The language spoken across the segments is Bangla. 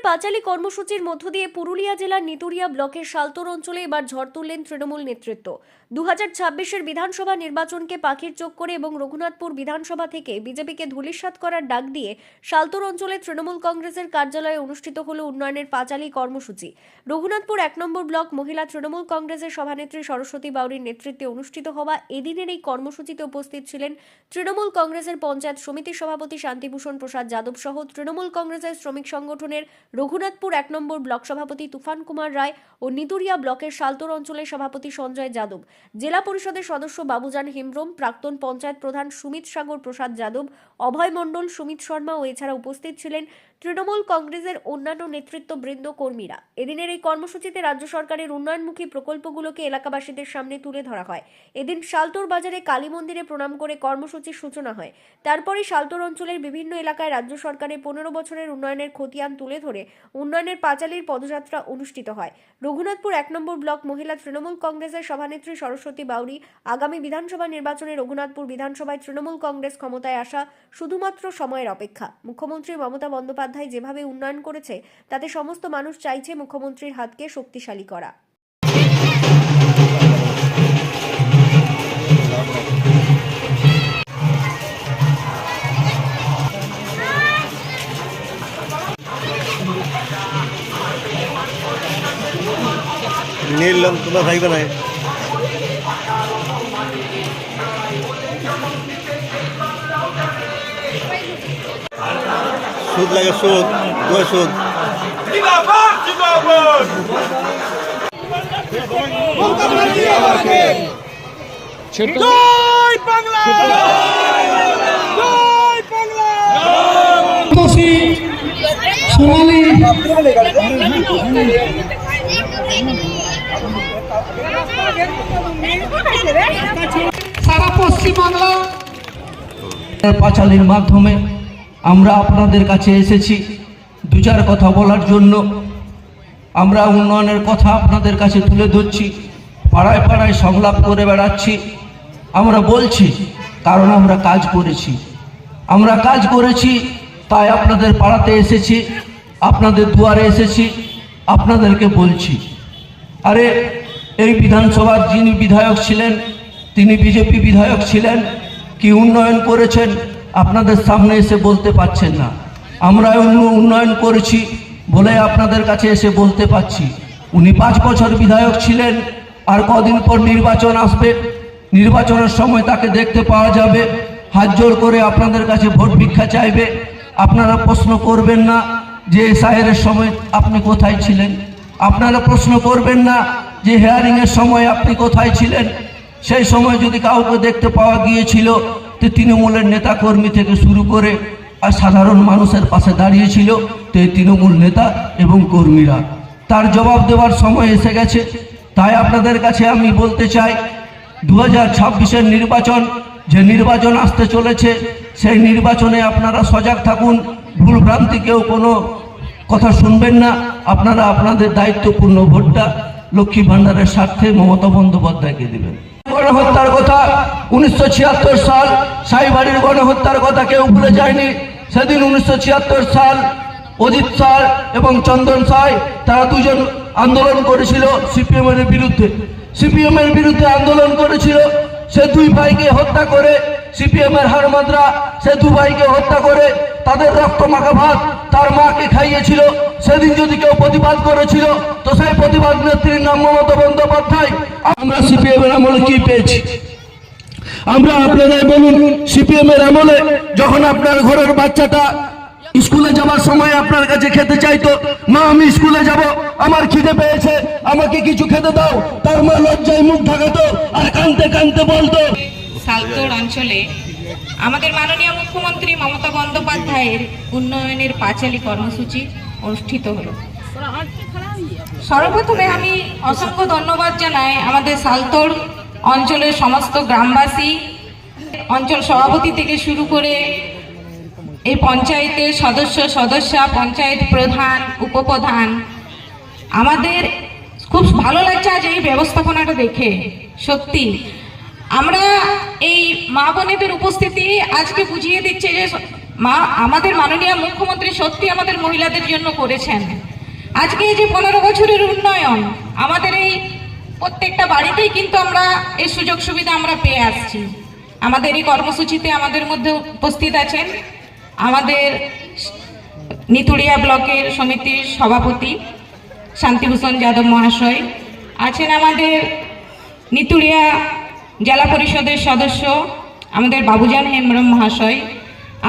পাঁচালী কর্মসূচির মধ্য দিয়ে পুরুলিয়া জেলার নিতুড়িয়া ব্লকের শালতোর অঞ্চলে এবার ঝড় তুললেন তৃণমূল নেতৃত্ব। 2026-এর বিধানসভা নির্বাচনকে পাখির চোখ করে এবং রঘুনাথপুর বিধানসভা থেকে বিজেপিকে ধূলিসাৎ করার ডাক দিয়ে শালতোর অঞ্চলে তৃণমূল কংগ্রেসের কার্যালয়ে অনুষ্ঠিত হল উন্নয়নের পাঁচালী কর্মসূচি। রঘুনাথপুর 1 নম্বর ব্লক মহিলা তৃণমূল কংগ্রেসের সভানেত্রী সরস্বতী বাউরির নেতৃত্বে অনুষ্ঠিত হওয়া এদিনের এই কর্মসূচিতে উপস্থিত ছিলেন তৃণমূল কংগ্রেসের পঞ্চায়েত সমিতির সভাপতি শান্তিভূষণ প্রসাদ যাদব সহ তৃণমূল কংগ্রেসের শ্রমিক সংগঠনের রঘুনাথপুর 1 নম্বর ব্লক সভাপতি তুফান কুমার রায় ও নিতুড়িয়া ব্লকের শালতোর অঞ্চলের সভাপতি সঞ্জয় যাদব, জেলা পরিষদের সদস্য বাবুজান হেমব্রম, প্রাক্তন পঞ্চায়েত প্রধান সুমিত সাগর প্রসাদ যাদব, অভয় মণ্ডল, সুমিত শর্মা ও এছাড়া উপস্থিত ছিলেন তৃণমূল কংগ্রেসের অন্যান্য নেতৃত্ববৃন্দ, কর্মীরা। এদিনের এই কর্মসূচিতে রাজ্য সরকারের উন্নয়নমুখী প্রকল্পগুলোকে এলাকাবাসীদের সামনে তুলে ধরা হয়। এদিন শালতোর বাজারে কালী মন্দিরে প্রণাম করে কর্মসূচির সূচনা হয়। তারপরে শালতোর অঞ্চলের বিভিন্ন এলাকায় রাজ্য সরকারের 15 বছরের উন্নয়নের খতিয়ান তুলে ধরে উন্নয়নের পাঁচালীর পদযাত্রা অনুষ্ঠিত হয়। রঘুনাথপুর 1 নম্বর ব্লক মহিলা তৃণমূল কংগ্রেসের সভানেত্রী সরস্বতী বাউরি আগামী বিধানসভা নির্বাচনে রঘুনাথপুর বিধানসভায় তৃণমূল কংগ্রেস ক্ষমতায় আসা শুধুমাত্র সময়ের অপেক্ষা। মুখ্যমন্ত্রী মমতা বন্দ্যোপাধ্যায় যেভাবে উন্নয়ন করেছে তাতে সমস্ত মানুষ চাইছে মুখ্যমন্ত্রীর হাতকে শক্তিশালী করা। নীলম তোমরা থাকবে না, সুদ লাগে, সুদ সুদ। সারা পশ্চিমবাংলা পাঁচালীর মাধ্যমে আমরা আপনাদের কাছে এসেছি 2-4 কথা বলার জন্য। আমরা উন্নয়নের কথা আপনাদের কাছে তুলে ধরছি, পাড়ায় পাড়ায় সংলাপ করে বেড়াচ্ছি। আমরা বলছি কারণ আমরা কাজ করেছি, তাই আপনাদের পাড়াতে এসেছি, আপনাদের দুয়ারে এসেছি, আপনাদেরকে বলছি। আরে এই বিধানসভার যিনি বিধায়ক ছিলেন তিনি বিজেপি বিধায়ক ছিলেন, কি উন্নয়ন করেছেন আপনাদের সামনে এসে বলতে পারছেন না। আমরা উন্নয়ন করেছি বলে আপনাদের কাছে এসে বলতে পারছি। উনি 5 বছর বিধায়ক ছিলেন, আর কদিন পর নির্বাচন আসবে, নির্বাচনের সময় তাকে দেখতে পাওয়া যাবে, হাত জোর করে আপনাদের কাছে ভোট ভিক্ষা চাইবে। আপনারা প্রশ্ন করবেন না যে সাহেরের সময় আপনি কোথায় ছিলেন, আপনারা প্রশ্ন করবেন না যে হেয়ারিংয়ের সময় আপনি কোথায় ছিলেন। সেই সময় যদি কাউকে দেখতে পাওয়া গিয়েছিল তো তৃণমূলের নেতাকর্মী থেকে শুরু করে আর সাধারণ মানুষের পাশে দাঁড়িয়েছিল তো এই তৃণমূল নেতা এবং কর্মীরা। তার জবাব দেওয়ার সময় এসে গেছে। তাই আপনাদের কাছে আমি বলতে চাই 2026-এর নির্বাচন, যে নির্বাচন আসতে চলেছে, সেই নির্বাচনে আপনারা সজাগ থাকুন, ভুলভ্রান্তি কেউ কোনো কথা শুনবেন না। আপনারা আপনাদের দায়িত্বপূর্ণ ভোটটা লক্ষ্মী ভাণ্ডারের স্বার্থে মমতা বন্দ্যোপাধ্যায়কে দেবেন। গণহত্যার কথা 1976 সাল, সাইবাড়ির গণহত্যার কথা কেউ ভুলে যায়নি। সেদিন 1976 সাল অজিত স্যার এবং চন্দন সাই তারা দুজন আন্দোলন করেছিল সিপিএমের বিরুদ্ধে আন্দোলন করেছিল। সে 2 ভাইকে হত্যা করে, সিপিএমের হারমাদরা সে 2 ভাইকে হত্যা করে তাদের রক্ত মাখা ভাত তার মাকে খাইয়েছিল। সেদিন যদি কেউ প্রতিবাদ করেছিল তো সেই প্রতিবাদ নেত্রীর নাম মমতা বন্দ্যোপাধ্যায়। আমরা সিপিএমের আমলে কি পেয়েছি? আমরা আপনাদের বলুন, সিপিএমের আমলে যখন আপনার ঘরের বাচ্চাটা স্কুলে যাওয়ার সময় আপনার কাছে খেতে চাইতো, মা আমি স্কুলে যাব, আমার খিদে পেয়েছে, আমাকে কিছু খেতে দাও, তার মা লজ্জায় মুখ ঢাকাতো আর কাঁদতে কাঁদতে বলতো। শালতোর অঞ্চলে আমাদের মাননীয় মুখ্যমন্ত্রী মমতা বন্দ্যোপাধ্যায়ের উন্নয়নের পাঁচালী কর্মসূচি অনুষ্ঠিত হলো। সর্বপ্রথমে আমি অসংখ্য ধন্যবাদ জানাই আমাদের শালতোর অঞ্চলের সমস্ত গ্রামবাসী, অঞ্চল সভাপতি থেকে শুরু করে এই পঞ্চায়েতের সদস্যা, পঞ্চায়েত প্রধান, উপপ্রধান। আমাদের খুব ভালো লাগছে আজ এই ব্যবস্থাপনাটা দেখে। সত্যি আমরা এই মা বোনেদের উপস্থিতি আজকে বুঝিয়ে দিচ্ছে যে আমাদের মাননীয় মুখ্যমন্ত্রী সত্যি আমাদের মহিলাদের জন্য করেছেন। আজকে এই যে 15 বছরের উন্নয়ন, আমাদের এই প্রত্যেকটা বাড়িতেই কিন্তু আমরা এই সুযোগ সুবিধা আমরা পেয়ে আসছি। আমাদের এই কর্মসূচিতে আমাদের মধ্যে উপস্থিত আছেন আমাদের নিতুড়িয়া ব্লকের সমিতির সভাপতি শান্তিভূষণ যাদব মহাশয়, আছেন আমাদের নিতুড়িয়া জেলা পরিষদের সদস্য আমাদের বাবুজান হেমব্রম মহাশয়,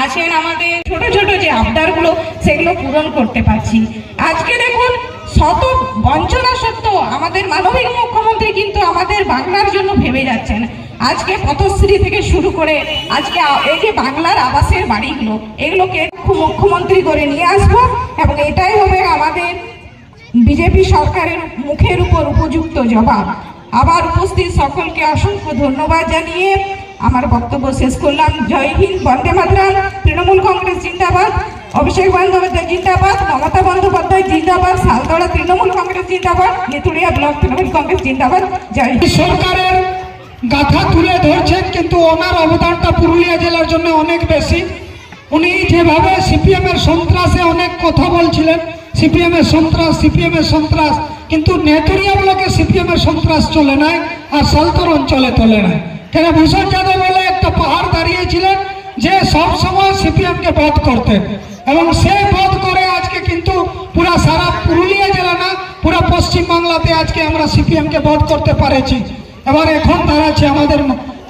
আছেন আমাদের ছোট ছোট যে আবদারগুলো সেগুলো পূরণ করতে পারছি। আজকে দেখুন শত বঞ্চনা সত্ত্বেও আমাদের মাননীয় মুখ্যমন্ত্রী কিন্তু আমাদের বাংলার জন্য ভেবে যাচ্ছেন। আজকে পথশ্রী থেকে শুরু করে আজকে এই যে বাংলার আবাসের বাড়িগুলো, এগুলোকে মুখ্যমন্ত্রী করে নিয়ে আসবো এবং এটাই হবে আমাদের বিজেপি সরকারের মুখের উপর উপযুক্ত জবাব। আবার উপস্থিত সকলকে অসংখ্য ধন্যবাদ জানিয়ে আমার বক্তব্য শেষ করলাম। জয় হিন্দ, বন্দে মাতরম, তৃণমূল কংগ্রেস জিন্দাবাদ, অভিষেক বন্দ্যোপাধ্যায় জিন্দাবাদ, মমতা বন্দ্যোপাধ্যায় জিন্দাবাদ, সালতোড়া তৃণমূল কংগ্রেস জিন্দাবাদ, নেতুড়িয়া ব্লক তৃণমূল কংগ্রেস জিন্দাবাদ। জয় হিন্দ। সরকারের গাথা তুলে ধরছেন, কিন্তু ওনার অবদানটা পুরুলিয়া জেলার জন্য অনেক বেশি। উনি যেভাবে সিপিএম এর সন্ত্রাসে অনেক কথা বলছিলেন, সিপিএম এর সন্ত্রাস, কিন্তু নেতুড়িয়া ব্লকে সিপিএম এর সন্ত্রাস চলে নাই আর সালতোর অঞ্চলে চলে নাই। কেন ভূষণ যাদব বলে একটা পাহাড় দাঁড়িয়েছিলেন যে সব সময় সিপিএম কে বধ করতেন, এবং সে বধ করে আজকে কিন্তু পুরা সারা পুরুলিয়া জেলা না, পুরা পশ্চিম বাংলাতে আজকে আমরা সিপিএম কে বধ করতে পেরেছি। এবার এখন দাঁড়াচ্ছে আমাদের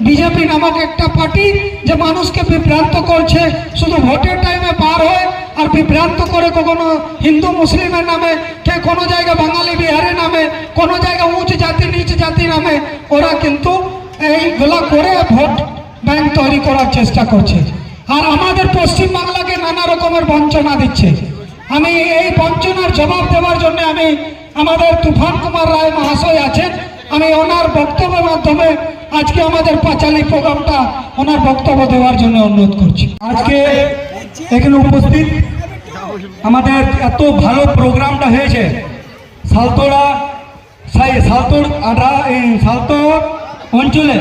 বিজেপি নামক একটা পার্টি, যে মানুষকে বিভ্রান্ত করছে, শুধু ভোটের টাইমে বার হয় আর বিভ্রান্ত করে, কখনো হিন্দু মুসলিমের নামে, কে কোনো জায়গায় বাঙালি বিহারের নামে, কোনো জায়গায় উচ্চ জাতি নিচ জাতি নামে ওরা কিন্তু এইগুলো করে ভোট ব্যাংক তৈরি করার চেষ্টা করছে, আর আমাদের পশ্চিম বাংলাকে নানা রকমের বঞ্চনা দিচ্ছে। আমি এই বঞ্চনার জবাব দেওয়ার জন্য আমি আমাদের তুফান কুমার রায় মহাশয় আছেন, আমি ওনার বক্তব্যের মাধ্যমে আজকে আমাদের পাঁচালী প্রোগ্রামটা ওনার বক্তব্য দেওয়ার জন্য অনুরোধ করছি। আজকে এখানে উপস্থিত আমাদের এত ভালো প্রোগ্রামটা হয়েছে, সালতোর অঞ্চলে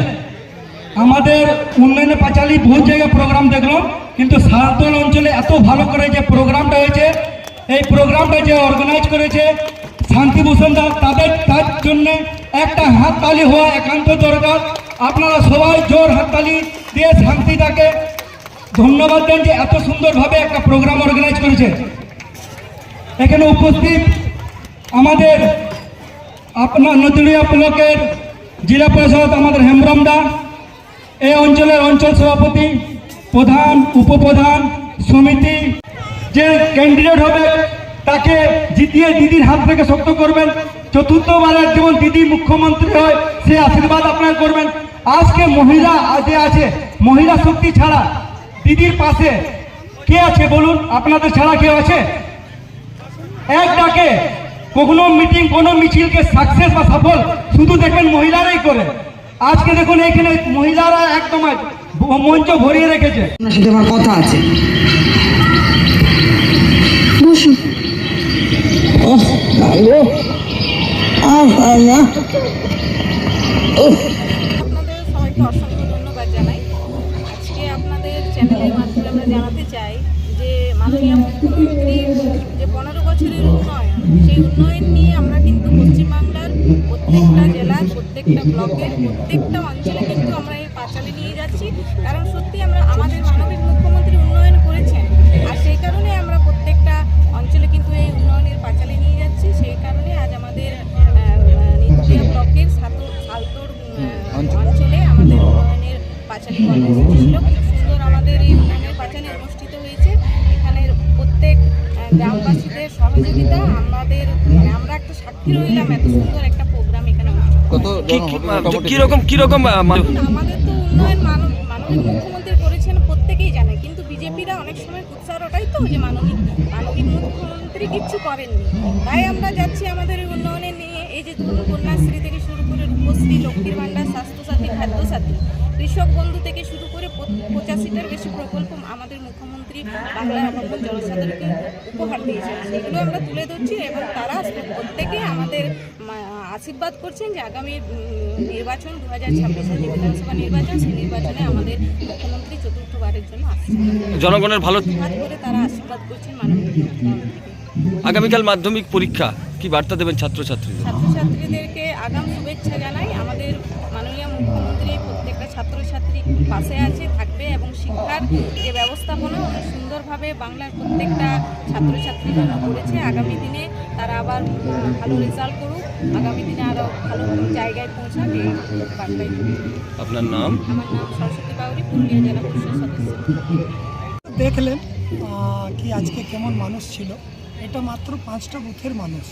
আমাদের উন্নয়নে পাঁচালী বহু জায়গায় প্রোগ্রাম দেখলাম, কিন্তু সালতোর অঞ্চলে এত ভালো করে যে প্রোগ্রামটা হয়েছে, এই প্রোগ্রামটা যে অর্গানাইজ করেছে শান্তিভূষণ দা, তার জন্য একটা হাততালি হওয়া একান্ত দরকার। আপনারা সবাই জোর হাততালি দিয়ে শান্তিদাকে ধন্যবাদ দেন যে এত সুন্দরভাবে একটা প্রোগ্রাম অর্গানাইজ করেছে। এখানে উপস্থিত আমাদের আপনার নতুড়িয়া ব্লকের জেলা পরিষদ আমাদের হেমব্রম দা, এই অঞ্চলের অঞ্চল সভাপতি, প্রধান, উপপ্রধান, সমিতি, যে ক্যান্ডিডেট হবে তাকে জিতিয়ে দিদির হাত থেকে শক্ত করবেন। চতুর্থবারের যেমন দিদি মুখ্যমন্ত্রী হয় সে আশীর্বাদ আপনারা করবেন। আজকে মহিলা যে আছে, মহিলা শক্তি ছাড়া দিদির পাশে কে আছে বলুন? আপনাদের ছাড়া কেউ আছে? এক ডাকে কোনো মিটিং, কোনো মিছিলকে সাকসেস বা সফল শুধু দেখবেন মহিলারাই করে। আজকে দেখুন এখানে মহিলারা একদম মঞ্চ ভরিয়ে রেখেছে। সাথে আমার কথা আছে। বসুন। আপনাদের সবাইকে অসংখ্য ধন্যবাদ জানাই। আজকে আপনাদের চ্যানেলের মাধ্যমে আমরা জানাতে চাই যে মাননীয় মুখ্যমন্ত্রীর যে 15 বছরের উন্নয়ন, সেই উন্নয়ন নিয়ে আমরা কিন্তু পশ্চিমবাংলার প্রত্যেকটা জেলার, প্রত্যেকটা ব্লকের, প্রত্যেকটা অঞ্চলে কিন্তু আমরা এই পাঁচালী নিয়ে যাচ্ছি। কারণ সত্যি আমাদের মাননীয় মুখ্যমন্ত্রী উন্নয়ন করেছেন, আর সেই কারণে আমরা প্রত্যেকটা অঞ্চলে কিন্তু এই উন্নয়নের পাঁচালী নিয়ে যাচ্ছি। সেই কারণে আজ আমাদের নিতুড়িয়া ব্লকের সালতোর অঞ্চলে আমাদের উন্নয়নের পাঁচালী কর্মসূচি ছিল। খুব সুন্দর আমাদের এই উন্নয়নের পাঁচালী অনুষ্ঠিত হয়েছে। এখানে প্রত্যেক গ্রামবাসীদের সহযোগিতা, আমরা একটা সাক্ষী রইলাম এত সুন্দর একটা প্রোগ্রাম এখানে। কিরকম আমাদের তো উন্নয়ন মাননীয় মুখ্যমন্ত্রী করেছেন প্রত্যেকেই জানে, কিন্তু বিজেপিরা অনেক সময় কুৎসার ওটাই তো যে মাননীয় মুখ্যমন্ত্রী কিচ্ছু করেননি। তাই আমরা যাচ্ছি আমাদের এই উন্নয়নে নিয়ে, এই যে ধরুন কন্যাশ্রী থেকে শুরু করে রূপশ্রী, লক্ষ্মীর ভাণ্ডার, স্বাস্থ্যসাথী, খাদ্যসাথী, কৃষক বন্ধু থেকে শুরু করে 85টার বেশি প্রকল্প আমাদের মুখ্যমন্ত্রী বাংলার অভাবন জনসাধারণকে উপহার দিয়েছেন। সেগুলো আমরা তুলে ধরছি এবং তারা প্রত্যেকে আমাদের আশীর্বাদ করছেন যে আগামী নির্বাচন 2026-এর যে বিধানসভা নির্বাচন, সেই নির্বাচনে আমাদের মুখ্যমন্ত্রী চতুর্থবারের জন্য আসছেন। জনগণের ভালো হাত করে তারা আশীর্বাদ করছেন মাননীয় মুখ্যমন্ত্রীকে। আগামীকাল মাধ্যমিক পরীক্ষা, কি বার্তা দেবেন ছাত্রছাত্রীদের? ছাত্রছাত্রীদেরকে আগাম শুভেচ্ছা জানাই। আমাদের মাননীয় মুখ্যমন্ত্রী প্রত্যেকটা ছাত্রছাত্রীর পাশে আছে, থাকবে এবং শিক্ষার যে ব্যবস্থাপনা অনেক সুন্দরভাবে বাংলার প্রত্যেকটা ছাত্রছাত্রীর জন্য করেছে। আগামী দিনে তারা আবার ভালো রেজাল্ট করুক, আগামী দিনে আরও ভালো জায়গায় পৌঁছাক, এই বার্তাই। আপনার নাম? আমার নাম সরস্বতী বাউরি, পুরুলিয়া জেলা পরিষদ সদস্য। দেখলেন কি আজকে কেমন মানুষ ছিল। এটা মাত্র 5টা বুথের মানুষ।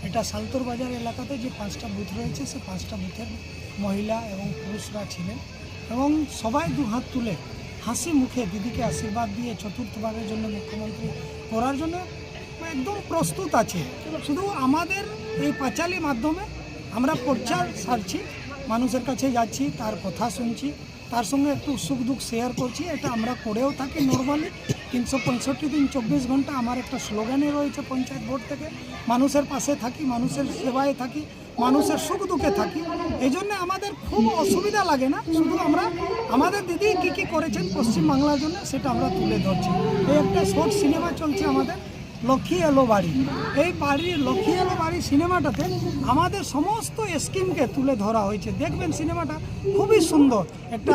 এটা সালতোর বাজার এলাকাতে যে 5টা বুথ রয়েছে, সে 5টা বুথের মহিলা এবং পুরুষরা ছিলেন এবং সবাই দুহাত তুলে হাসি মুখে দিদিকে আশীর্বাদ দিয়ে চতুর্থবারের জন্য মুখ্যমন্ত্রী করার জন্য একদম প্রস্তুত আছে। শুধু আমাদের এই পাঁচালী মাধ্যমে আমরা প্রচার সারছি, মানুষের কাছে যাচ্ছি, তার কথা শুনছি, তার সঙ্গে একটু সুখ দুঃখ শেয়ার করছি। এটা আমরা করেও থাকি নর্মালি। 365 দিন 24 ঘন্টা আমার একটা স্লোগানই রয়েছে পঞ্চায়েত বোর্ড থেকে, মানুষের পাশে থাকি, মানুষের সেবায় থাকি, মানুষের সুখ দুঃখে থাকি। এই জন্য আমাদের খুব অসুবিধা লাগে না। শুধু আমরা আমাদের দিদি কী কী করেছেন পশ্চিমবাংলার জন্য সেটা আমরা তুলে ধরছি। এই একটা শর্ট সিনেমা চলছে আমাদের, লক্ষ্মী এলো বাড়ি। এই লক্ষ্মী এলো বাড়ি সিনেমাটাতে আমাদের সমস্ত স্কিমকে তুলে ধরা হয়েছে। দেখবেন সিনেমাটা খুবই সুন্দর। একটা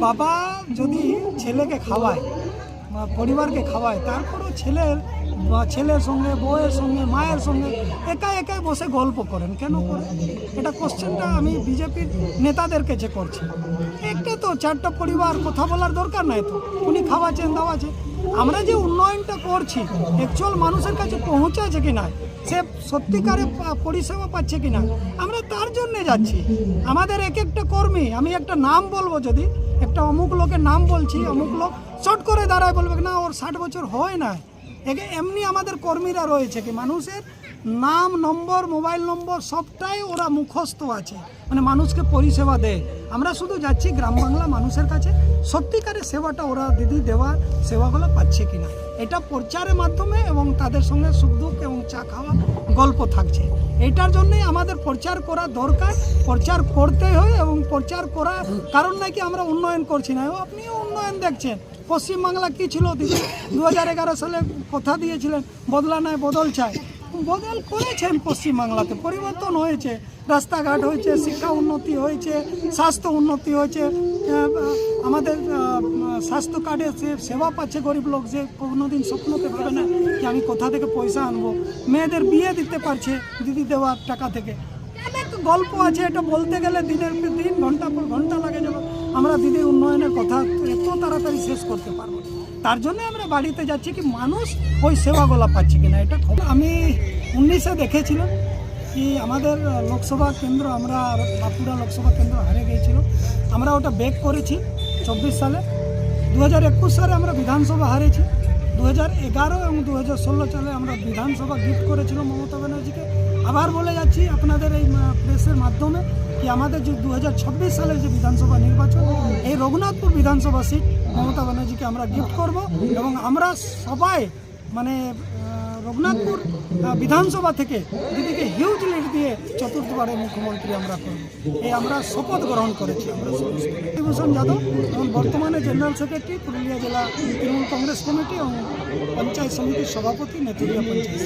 বাবা যদি ছেলেকে খাওয়ায়, পরিবারকে খাওয়ায়, তারপরও ছেলের সঙ্গে, বউয়ের সঙ্গে, মায়ের সঙ্গে একাই বসে গল্প করেন, কেন করেন? এটা কোশ্চেনটা আমি বিজেপির নেতাদের কাছে করছি। একটা তো 4টা পরিবার কথা বলার দরকার নাই তো, উনি খাওয়াচ্ছেন দাওয়াচ্ছেন। আমরা যে উন্নয়নটা করছি অ্যাকচুয়াল মানুষের কাছে পৌঁছাচ্ছে কি না, সে সত্যিকারে পরিষেবা পাচ্ছে কি না, আমরা তার জন্যে যাচ্ছি। আমাদের এক একটা কর্মী, আমি একটা নাম বলবো, যদি একটা অমুক লোকের নাম বলছি, অমুক লোক চট করে দাঁড়ায় বলবে না ওর 60 বছর হয় না। এমনি আমাদের কর্মীরা রয়েছে কি মানুষের নাম, নম্বর, মোবাইল নম্বর সবটাই ওরা মুখস্থ আছে, মানে মানুষকে পরিষেবা দেয়। আমরা শুধু যাচ্ছি গ্রাম বাংলা মানুষের কাছে, সত্যিকারের সেবাটা ওরা দিদি দেওয়ার সেবাগুলো পাচ্ছে কিনা, এটা প্রচারের মাধ্যমে এবং তাদের সঙ্গে সুখ দুঃখ এবং চা খাওয়া গল্প থাকছে। এটার জন্যই আমাদের প্রচার করা দরকার, প্রচার করতে হয়। এবং প্রচার করার কারণ নাকি আমরা উন্নয়ন করছি না, আপনিও উন্নয়ন দেখছেন। পশ্চিমবাংলা কী ছিল দিদি 2011 সালে কথা দিয়েছিলেন বদলা নয় বদল চাই, বদল করেছেন। পশ্চিমবাংলাতে পরিবর্তন হয়েছে, রাস্তাঘাট হয়েছে, শিক্ষা উন্নতি হয়েছে, স্বাস্থ্য উন্নতি হয়েছে। আমাদের স্বাস্থ্য কার্ডে সেবা পাচ্ছে গরিব লোক, যে কোনোদিন স্বপ্নতে ভাবে না যে আমি কোথা থেকে পয়সা আনবো। মেয়েদের বিয়ে দিতে পারছে দিদি দেওয়ার টাকা থেকে। অনেক গল্প আছে, এটা বলতে গেলে দিনের পর দিন, ঘন্টা পর ঘন্টা লাগে যাবে। আমরা দিদির উন্নয়নের কথা এত তাড়াতাড়ি শেষ করতে পারবো। তার জন্য আমরা বাড়িতে যাচ্ছি কি মানুষ ওই সেবাগুলো পাচ্ছে কিনা, এটা আমি 19-এ দেখেছিলাম কি আমাদের লোকসভা কেন্দ্র, আমরা বাঁকুড়া লোকসভা কেন্দ্র হারিয়ে গিয়েছিল। আমরা ওটা ব্যাক করেছি 24 সালে। 2021 সালে আমরা বিধানসভা হারিয়েছি। 2011 এবং 2016 সালে আমরা বিধানসভা গিফট করেছিল মমতা ব্যানার্জিকে। আবার বলে যাচ্ছি আপনাদের এই প্রেসের মাধ্যমে কি আমাদের যে 2026 সালের যে বিধানসভা নির্বাচন, এই রঘুনাথপুর বিধানসভা সিট মমতা ব্যানার্জিকে আমরা গিফট করব। এবং আমরা সবাই মানে রঘুনাথপুর বিধানসভা থেকে দিদিকে হিউজ লিড দিয়ে চতুর্থবারের মুখ্যমন্ত্রী আমরা করব, এই আমরা শপথ গ্রহণ করেছি। আমরা বিভূষণ যাদব এবং বর্তমানে জেনারেল সেক্রেটারি, পুরুলিয়া জেলা তৃণমূল কংগ্রেস কমিটি এবং পঞ্চায়েত সমিতির সভাপতি, নেতুরিয়া পঞ্চায়েত।